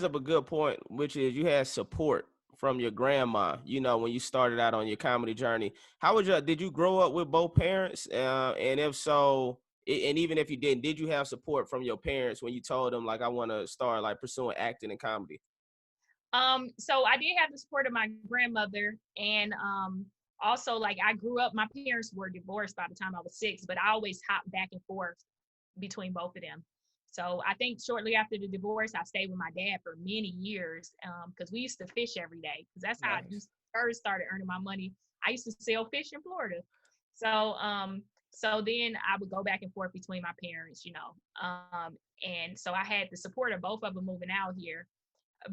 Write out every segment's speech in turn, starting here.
up a good point, which is you had support from your grandma, when you started out on your comedy journey. Did you grow up with both parents? And if so, and even if you didn't, did you have support from your parents when you told them, like, I want to start like pursuing acting and comedy? So I did have the support of my grandmother, and also, like, I grew up, my parents were divorced by the time I was 6, but I always hopped back and forth between both of them. So I think shortly after the divorce, I stayed with my dad for many years, because we used to fish every day, because that's how I Nice. first started earning my money. I used to sell fish in Florida. So so then I would go back and forth between my parents, and so I had the support of both of them moving out here.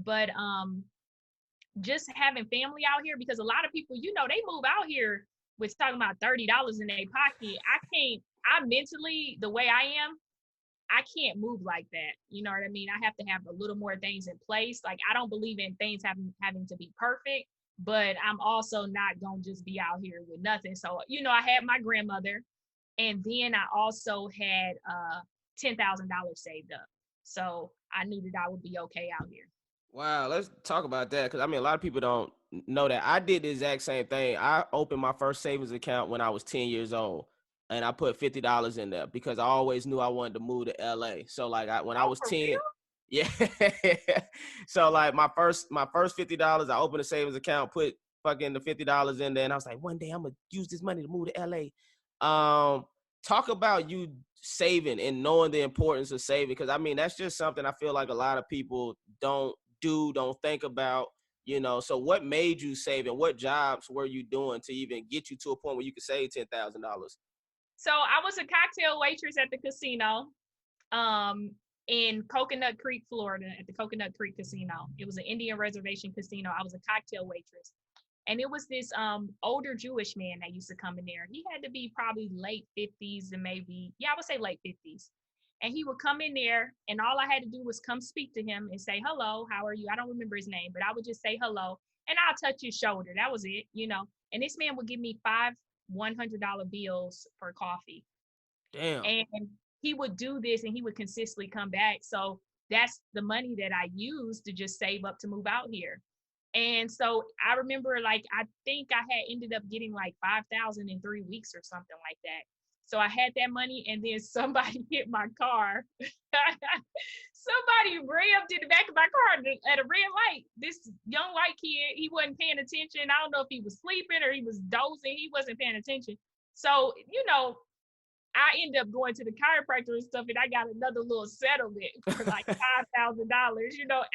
But just having family out here, because a lot of people, they move out here with talking about $30 in their pocket. I mentally, the way I am, I can't move like that. You know what I mean? I have to have a little more things in place. Like, I don't believe in things having to be perfect, but I'm also not going to just be out here with nothing. So, I had my grandmother, and then I also had $10,000 saved up. So I knew that I would be okay out here. Wow, let's talk about that, because I mean, a lot of people don't know that I did the exact same thing. I opened my first savings account when I was 10 years old, and I put $50 in there because I always knew I wanted to move to LA. So like, when I Oh, was for 10, real? yeah. So like, my first $50, I opened a savings account, put fucking the $50 in there, and I was like, one day I'm gonna use this money to move to LA. Talk about you saving and knowing the importance of saving, because I mean, that's just something I feel like a lot of people don't think about. So what made you save, and what jobs were you doing to even get you to a point where you could save $10,000? So I was a cocktail waitress at the casino, um, in Coconut Creek, Florida, at the Coconut Creek Casino. It was an Indian reservation casino. I was a cocktail waitress. And it was this older Jewish man that used to come in there. He had to be probably late 50s, and maybe, yeah, I would say late 50s. And he would come in there, and all I had to do was come speak to him and say, hello, how are you? I don't remember his name, but I would just say hello, and I'll touch his shoulder. That was it. And this man would give me five $100 bills for coffee. Damn. And he would do this, and he would consistently come back. So that's the money that I used to just save up to move out here. And so I remember, like, I think I had ended up getting like 5,000 in 3 weeks or something like that. So I had that money, and then somebody hit my car. Somebody rammed in the back of my car at a red light. This young white kid, he wasn't paying attention. I don't know if he was sleeping or he was dozing. He wasn't paying attention. So, I ended up going to the chiropractor and stuff, and I got another little settlement for like $5,000,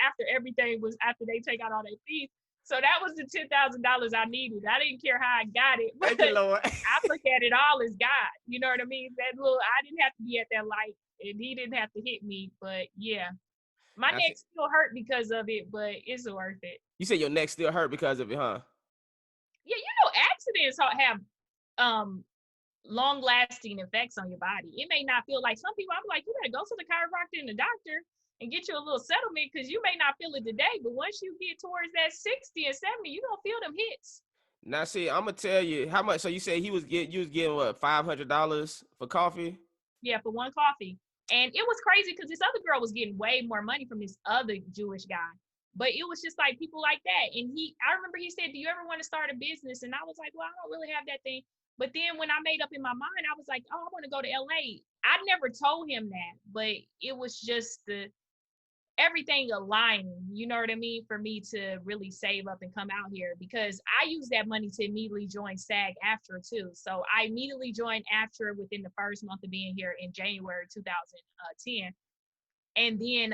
after they take out all their fees. So that was the $10,000 I needed. I didn't care how I got it, but Thank you, Lord. I look at it all as God. You know what I mean? I didn't have to be at that light, and he didn't have to hit me. But yeah, my Now, see, neck still hurt because of it, but it's worth it. you said your neck still hurt because of it, huh? Yeah, accidents have um long lasting effects on your body. It may not feel like, some people, I'm like, you gotta go to the chiropractor and the doctor and get you a little settlement, because you may not feel it today, but once you get towards that 60 and 70, you don't feel them hits. Now, see, I'm gonna tell you how much. So you said you was getting what, $500 for coffee? Yeah, for one coffee. And it was crazy because this other girl was getting way more money from this other Jewish guy. But it was just like people like that. And I remember he said, do you ever want to start a business? And I was like, well, I don't really have that thing. But then when I made up in my mind, I was like, oh, I want to go to LA. I never told him that, but it was just everything aligning, you know what I mean, for me to really save up and come out here, because I used that money to immediately join SAG-AFTRA too. So I immediately joined AFTRA within the first month of being here in January 2010. And then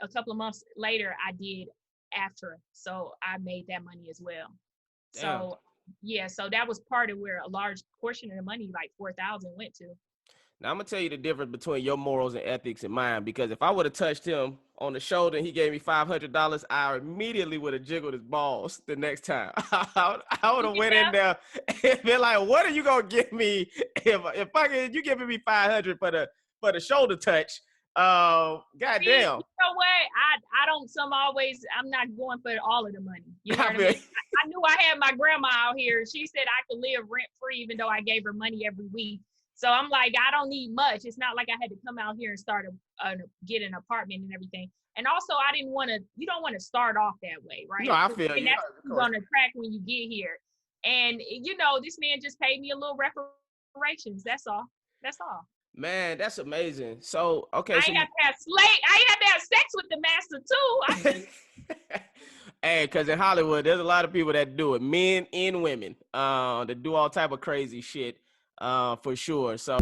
a couple of months later, I did AFTRA. So I made that money as well. Damn. So yeah, so that was part of where a large portion of the money, like 4,000, went to. Now I'm gonna tell you the difference between your morals and ethics and mine. Because if I would have touched him on the shoulder and he gave me $500, I immediately would have jiggled his balls the next time. I would have went in Yeah. there and been like, "What are you gonna give me if you giving me 500 for the shoulder touch?" See, Goddamn. you know what? I'm not going for all of the money. You know I what I mean? mean, I knew I had my grandma out here. She said I could live rent free even though I gave her money every week. So I'm like, I don't need much. It's not like I had to come out here and get an apartment and everything. And also, I didn't want to. You don't want to start off that way, right? No, I feel And you. that's on the track when you get here. And this man just paid me a little reparations. That's all. That's all. Man, that's amazing. So, okay, I so ain't have to have I ain't have to have sex with the master too. hey, because in Hollywood, there's a lot of people that do it, men and women, that do all type of crazy shit, for sure. So.